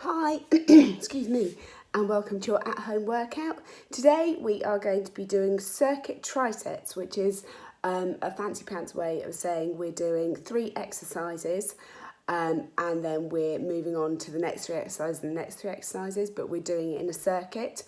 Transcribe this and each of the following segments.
Hi, excuse me, and welcome to your at-home workout. Today we are going to be doing circuit trisets, which is a fancy pants way of saying we're doing 3 exercises and then we're moving on to the next 3 exercises and the next 3 exercises, but we're doing it in a circuit.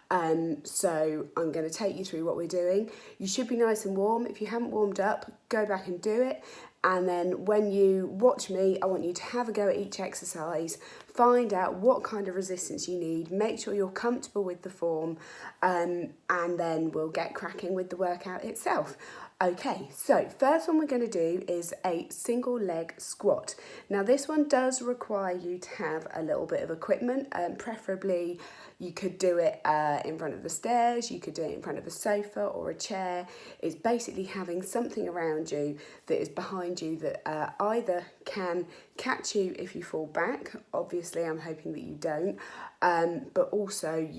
So I'm going to take you through what we're doing. You should be nice and warm. If you haven't warmed up, go back and do it. And then when you watch me, I want you to have a go at each exercise, find out what kind of resistance you need, make sure you're comfortable with the form, and then we'll get cracking with the workout itself. Okay, so first one we're going to do is a single leg squat. Now this one does require you to have a little bit of equipment, preferably you could do it in front of the stairs, you could do it in front of a sofa or a chair. It's basically having something around you that is behind you that either can catch you if you fall back, obviously I'm hoping that you don't, but also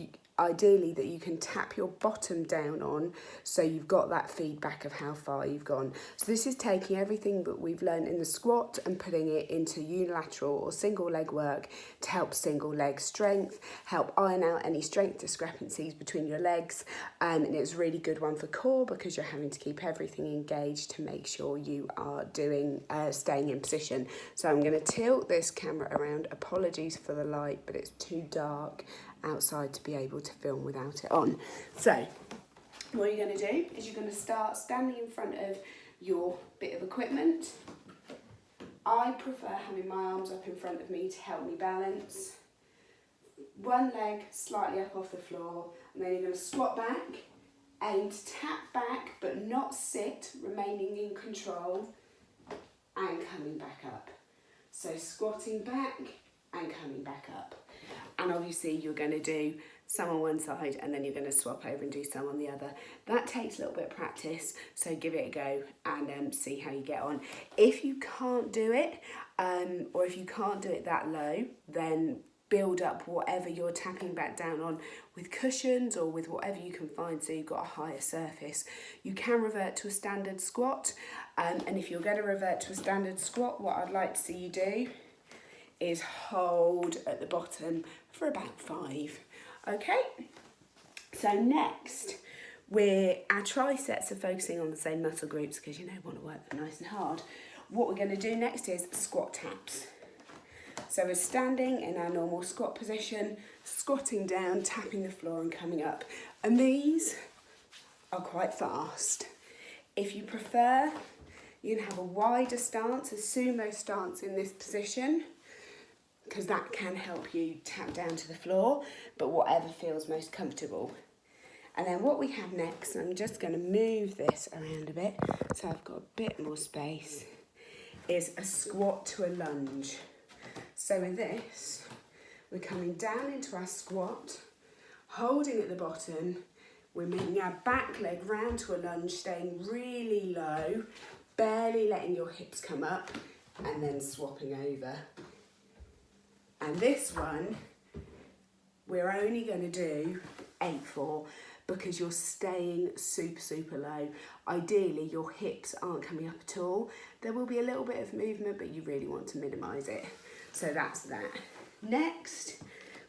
ideally that you can tap your bottom down on so you've got that feedback of how far you've gone. So this is taking everything that we've learned in the squat and putting it into unilateral or single leg work to help single leg strength, help iron out any strength discrepancies between your legs, and it's a really good one for core because you're having to keep everything engaged to make sure you are doing staying in position. So I'm going to tilt this camera around. Apologies for the light, but it's too dark outside to be able to film without it on. So what you're going to do is you're going to start standing in front of your bit of equipment. I prefer having my arms up in front of me to help me balance. One leg slightly up off the floor, and then you're going to squat back, aim to tap back but not sit, remaining in control, and coming back up. So squatting back and coming back up. And obviously you're going to do some on one side and then you're going to swap over and do some on the other. That takes a little bit of practice, so give it a go and see how you get on. If you can't do it, or if you can't do it that low, then build up whatever you're tapping back down on with cushions or with whatever you can find so you've got a higher surface. You can revert to a standard squat, and if you're going to revert to a standard squat, what I'd like to see you do is hold at the bottom for about 5. Okay, so next our triceps are focusing on the same muscle groups because you want to work them nice and hard. What we're going to do next is squat taps. So we're standing in our normal squat position, squatting down, tapping the floor and coming up. And these are quite fast. If you prefer, you can have a wider stance, a sumo stance in this position, because that can help you tap down to the floor, but whatever feels most comfortable. And then what we have next, I'm just going to move this around a bit so I've got a bit more space, is a squat to a lunge. So in this, we're coming down into our squat, holding at the bottom, we're making our back leg round to a lunge, staying really low, barely letting your hips come up, and then swapping over. And this one, we're only going to do 8 for because you're staying super, super low. Ideally, your hips aren't coming up at all. There will be a little bit of movement, but you really want to minimise it. So that's that. Next,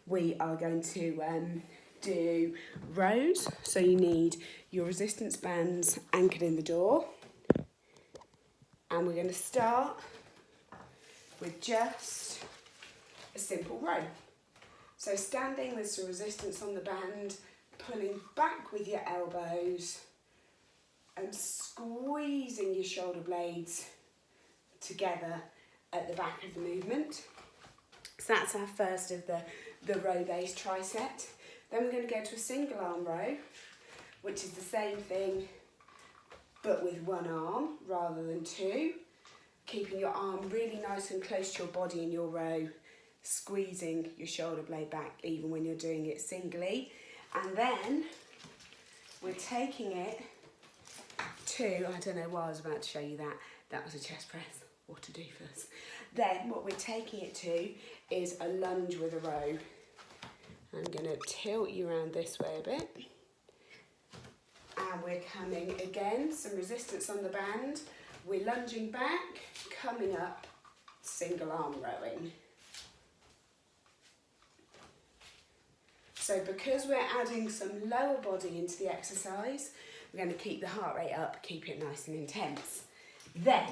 we are going to do rows. So you need your resistance bands anchored in the door. And we're going to start with just a simple row. So standing with some resistance on the band, pulling back with your elbows and squeezing your shoulder blades together at the back of the movement. So that's our first of the row-based tricep. Then we're going to go to a single arm row, which is the same thing but with one arm rather than 2. Keeping your arm really nice and close to your body in your row, squeezing your shoulder blade back even when you're doing it singly. And then we're taking it to, I don't know why I was about to show you that was a chest press, what to do first. Then what we're taking it to is a lunge with a row. I'm going to tilt you around this way a bit. And we're coming again, some resistance on the band. We're lunging back, coming up, single arm rowing. So because we're adding some lower body into the exercise, we're going to keep the heart rate up, keep it nice and intense. Then,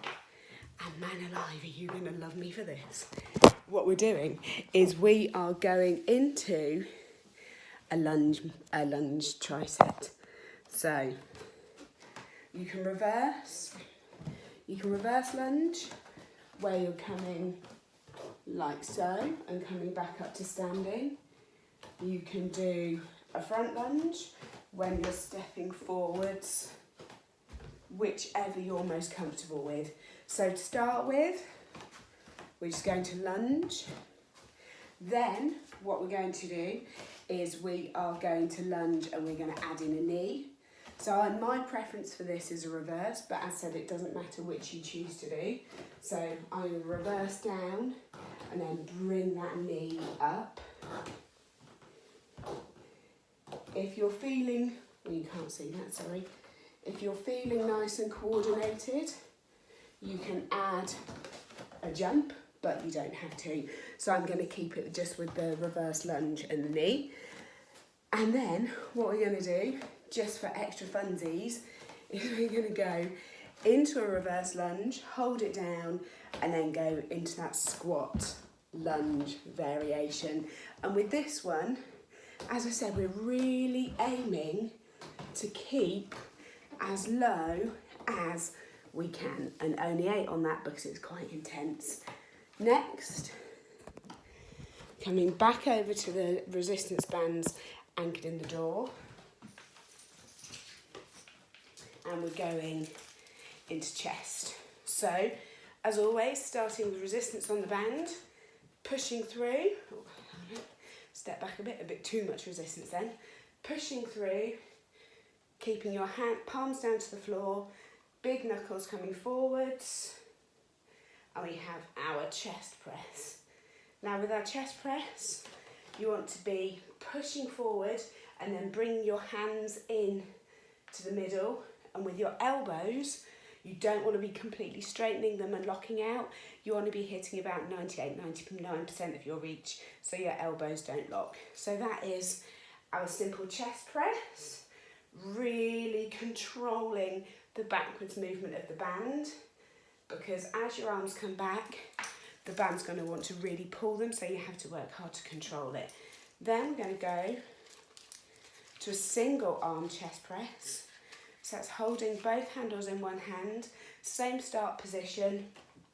and man alive, are you going to love me for this? What we're doing is we are going into a lunge tricep. So you can reverse lunge where you're coming like so and coming back up to standing. You can do a front lunge when you're stepping forwards, whichever you're most comfortable with. So to start with, we're just going to lunge. Then what we're going to do is we are going to lunge and we're going to add in a knee. So my preference for this is a reverse, but as I said, it doesn't matter which you choose to do. So I'm going to reverse down and then bring that knee up. If you're feeling, well, you can't see that, sorry. If you're feeling nice and coordinated, you can add a jump, but you don't have to. So I'm going to keep it just with the reverse lunge and the knee. And then what we're going to do, just for extra funsies, is we're going to go into a reverse lunge, hold it down, and then go into that squat lunge variation. And with this one, as I said, we're really aiming to keep as low as we can, and only 8 on that because it's quite intense. Next, coming back over to the resistance bands anchored in the door, and we're going into chest. So, as always, starting with resistance on the band, pushing through, step back a bit too much resistance then, pushing through, keeping your palms down to the floor, big knuckles coming forwards, and we have our chest press. Now with our chest press, you want to be pushing forward and then bring your hands in to the middle, and with your elbows, you don't want to be completely straightening them and locking out. You want to be hitting about 98-99% of your reach so your elbows don't lock. So that is our simple chest press, really controlling the backwards movement of the band, because as your arms come back, the band's going to want to really pull them, so you have to work hard to control it. Then we're going to go to a single arm chest press. So that's holding both handles in one hand, same start position,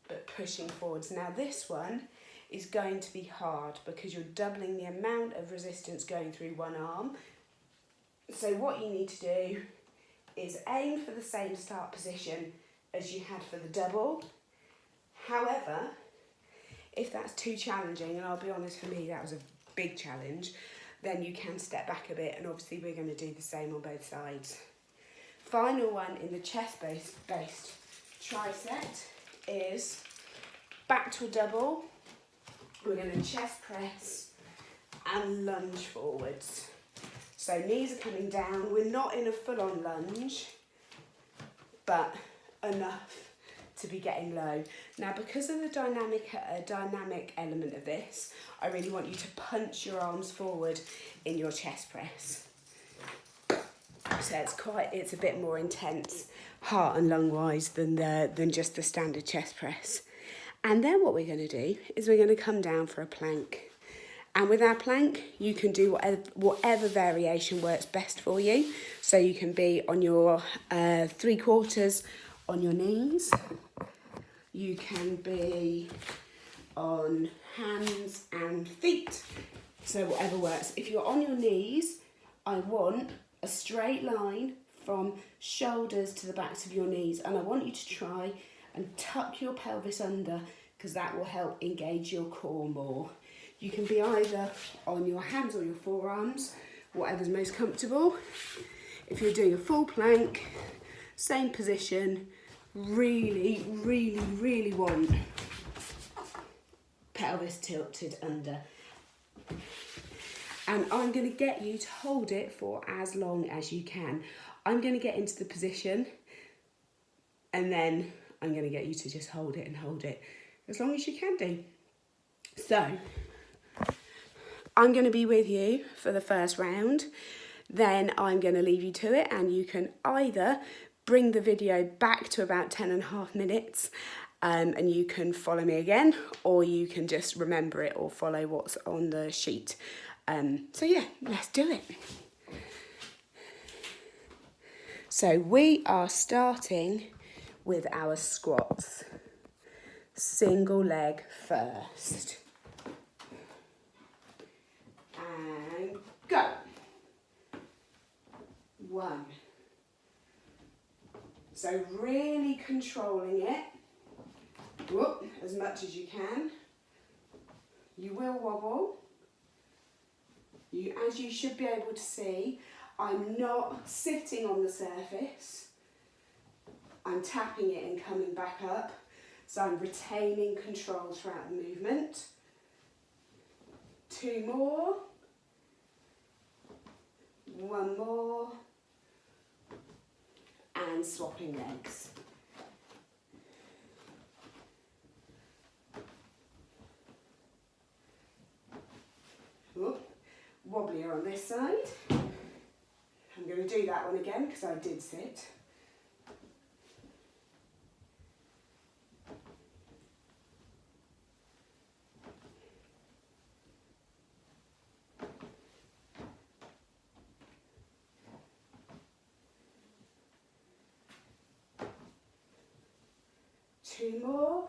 but pushing forwards. Now this one is going to be hard because you're doubling the amount of resistance going through one arm. So what you need to do is aim for the same start position as you had for the double. However, if that's too challenging, and I'll be honest, for me that was a big challenge, then you can step back a bit, and obviously we're going to do the same on both sides. Final one in the chest-based tricep is back to a double. We're going to chest press and lunge forwards. So knees are coming down. We're not in a full-on lunge, but enough to be getting low. Now, because of the dynamic element of this, I really want you to punch your arms forward in your chest press. So it's a bit more intense, heart and lung wise, than just the standard chest press. And then what we're going to do is we're going to come down for a plank. And with our plank, you can do whatever variation works best for you. So you can be on your 3/4 on your knees. You can be on hands and feet. So whatever works. If you're on your knees, I want a straight line from shoulders to the backs of your knees, and I want you to try and tuck your pelvis under, because that will help engage your core more. You can be either on your hands or your forearms, whatever's most comfortable. If you're doing a full plank, same position, really, really, really want pelvis tilted under. And I'm going to get you to hold it for as long as you can. I'm going to get into the position, and then I'm going to get you to just hold it as long as you can do. So I'm going to be with you for the first round. Then I'm going to leave you to it, and you can either bring the video back to about 10.5 minutes and you can follow me again, or you can just remember it or follow what's on the sheet. So yeah, let's do it. So we are starting with our squats. Single leg first. And go. 1. So really controlling it. Whoop, as much as you can. You will wobble. As you should be able to see, I'm not sitting on the surface. I'm tapping it and coming back up. So I'm retaining control throughout the movement. 2 more. 1 more. And swapping legs. Whoop. Wobblier on this side. I'm going to do that one again because I did sit. Two more.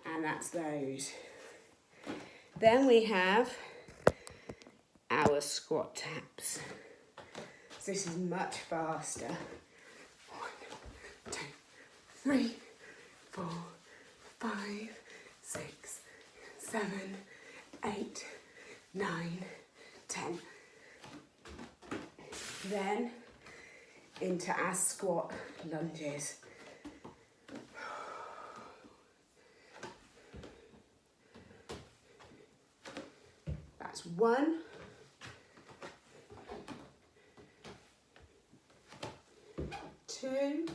And that's those. Then we have our squat taps. So this is much faster. 1, 2, 3, 4, 5, 6, 7, 8, 9, 10. Then into our squat lunges. That's 1. 2.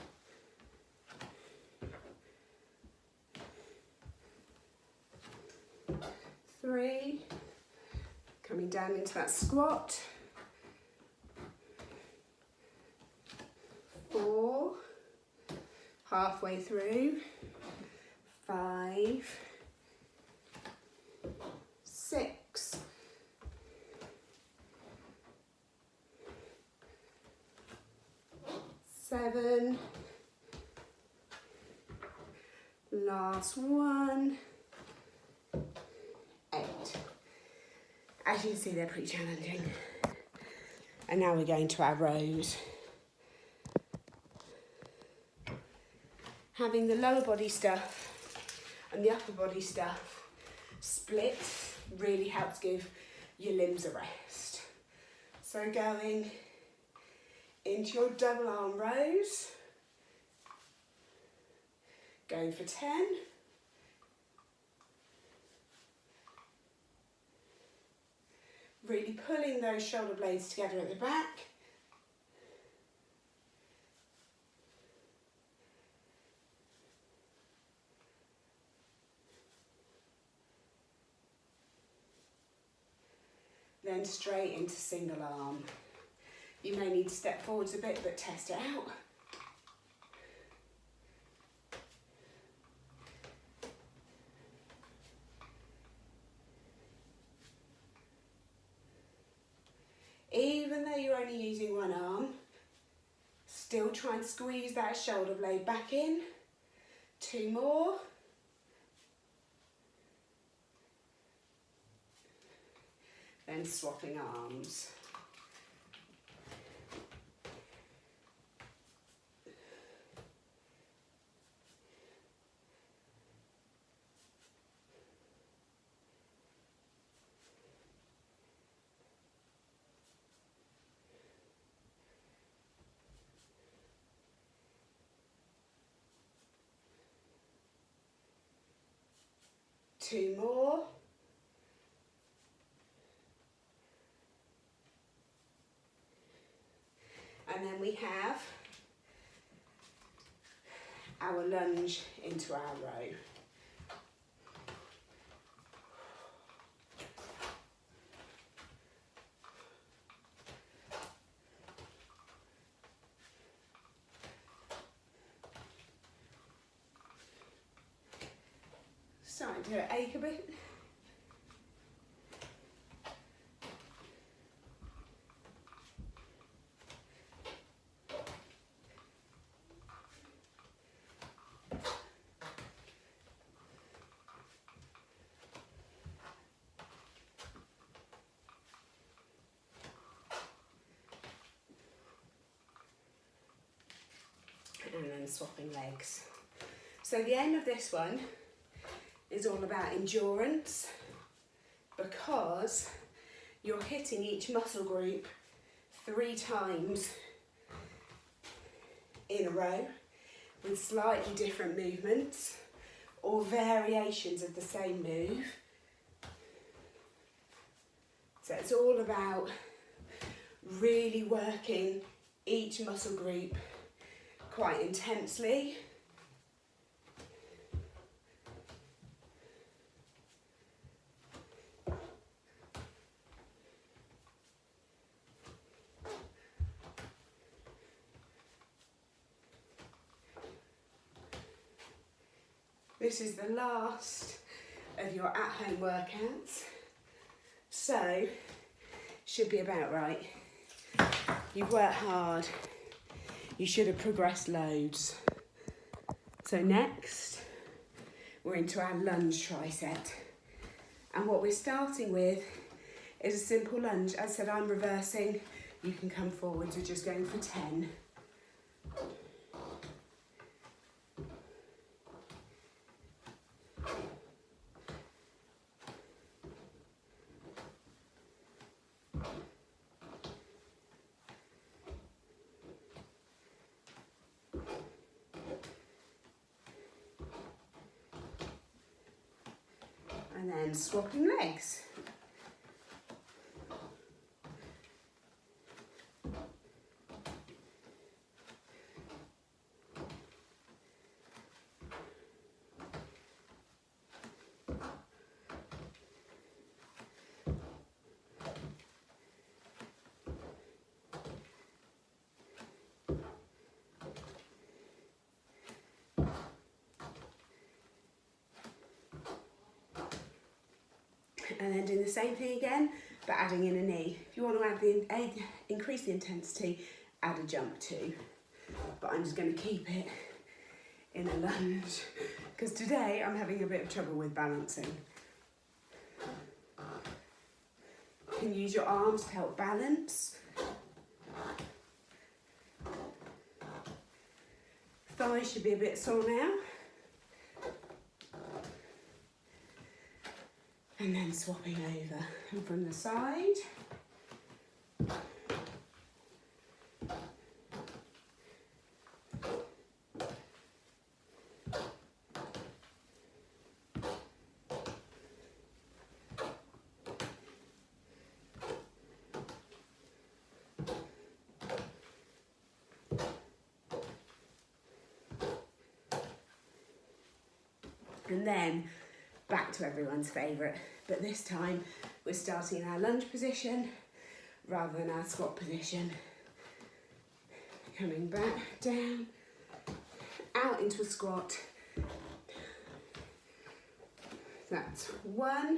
3. Coming down into that squat. 4. Halfway through. 5. 6. 7. Last one. 8. As you can see, they're pretty challenging. And now we're going to our rows. Having the lower body stuff and the upper body stuff split really helps give your limbs a rest. So going into your double arm rows, going for 10. Really pulling those shoulder blades together at the back. Then straight into single arm. You may need to step forwards a bit, but test it out. Even though you're only using one arm, still try and squeeze that shoulder blade back in. 2 more. Then swapping arms. Two more. And then we have our lunge into our row. do it ache a bit. And then swapping legs. So the aim of this one is all about endurance, because you're hitting each muscle group 3 times in a row with slightly different movements or variations of the same move. So it's all about really working each muscle group quite intensely. This is the last of your at-home workouts, so should be about right. You've worked hard, you should have progressed loads. So next, we're into our lunge tricep. And what we're starting with is a simple lunge. As I said, I'm reversing. You can come forwards, we're just going for 10. And then swapping legs. And then doing the same thing again, but adding in a knee. If you want to increase the intensity, add a jump too. But I'm just going to keep it in a lunge, because today I'm having a bit of trouble with balancing. You can use your arms to help balance. Thighs should be a bit sore now. And then swapping over and from the side. And then back to everyone's favourite, but this time we're starting in our lunge position rather than our squat position. Coming back, down, out into a squat. That's 1,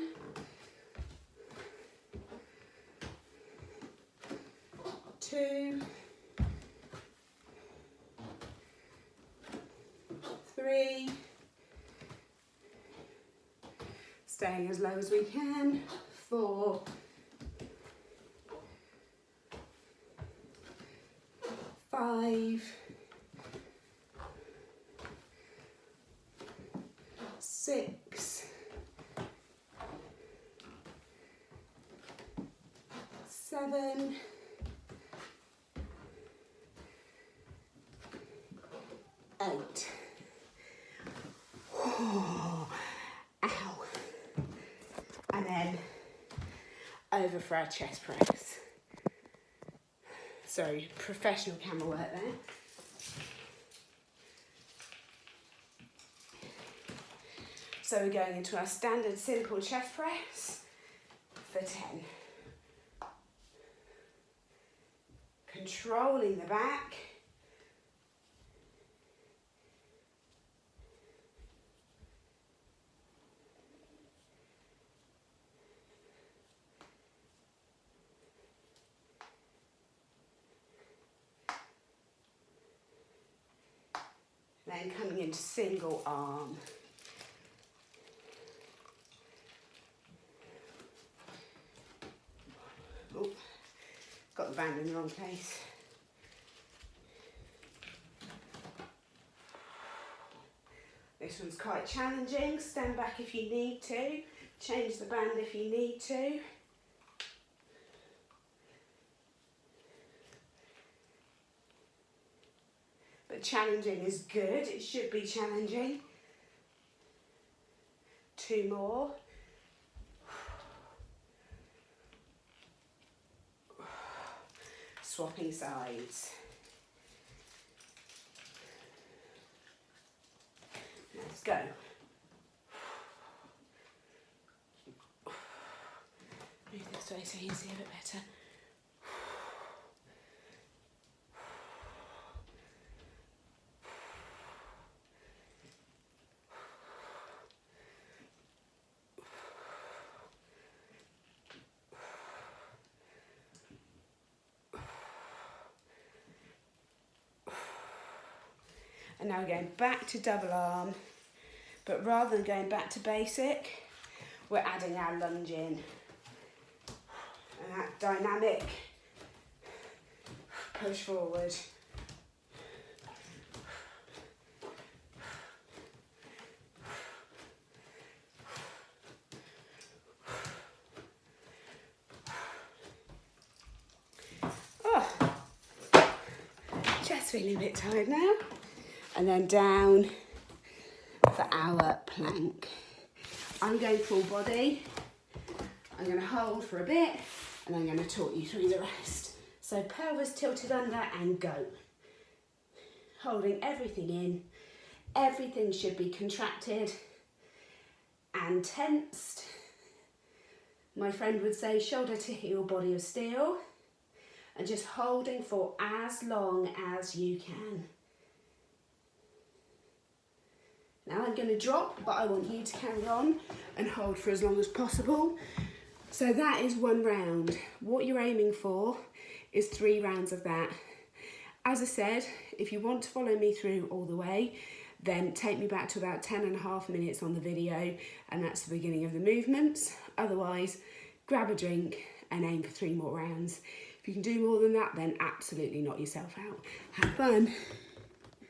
2, 3, staying as low as we can, 4, 5, 6, 7, 8. Ow. And then over for our chest press. Sorry, professional camera work there. So we're going into our standard simple chest press for 10. Controlling the back. Then coming into single arm. Oh, got the band in the wrong place. This one's quite challenging. Stand back if you need to. Change the band if you need to. But challenging is good. It should be challenging. 2 more. Swapping sides. Let's go. Move this way so you can see a bit better. And now we're going back to double arm, but rather than going back to basic, we're adding our lunge in. And that dynamic push forward. Oh, just feeling a bit tired now. And then down for our plank. I'm going full body. I'm going to hold for a bit and I'm going to talk you through the rest. So pelvis tilted under and go. Holding everything in. Everything should be contracted and tensed. My friend would say shoulder to heel, body of steel. And just holding for as long as you can. Now I'm going to drop, but I want you to carry on and hold for as long as possible. So that is 1 round. What you're aiming for is 3 rounds of that. As I said, if you want to follow me through all the way, then take me back to about 10.5 minutes on the video, and that's the beginning of the movements. Otherwise, grab a drink and aim for 3 more rounds. If you can do more than that, then absolutely knock yourself out. Have fun.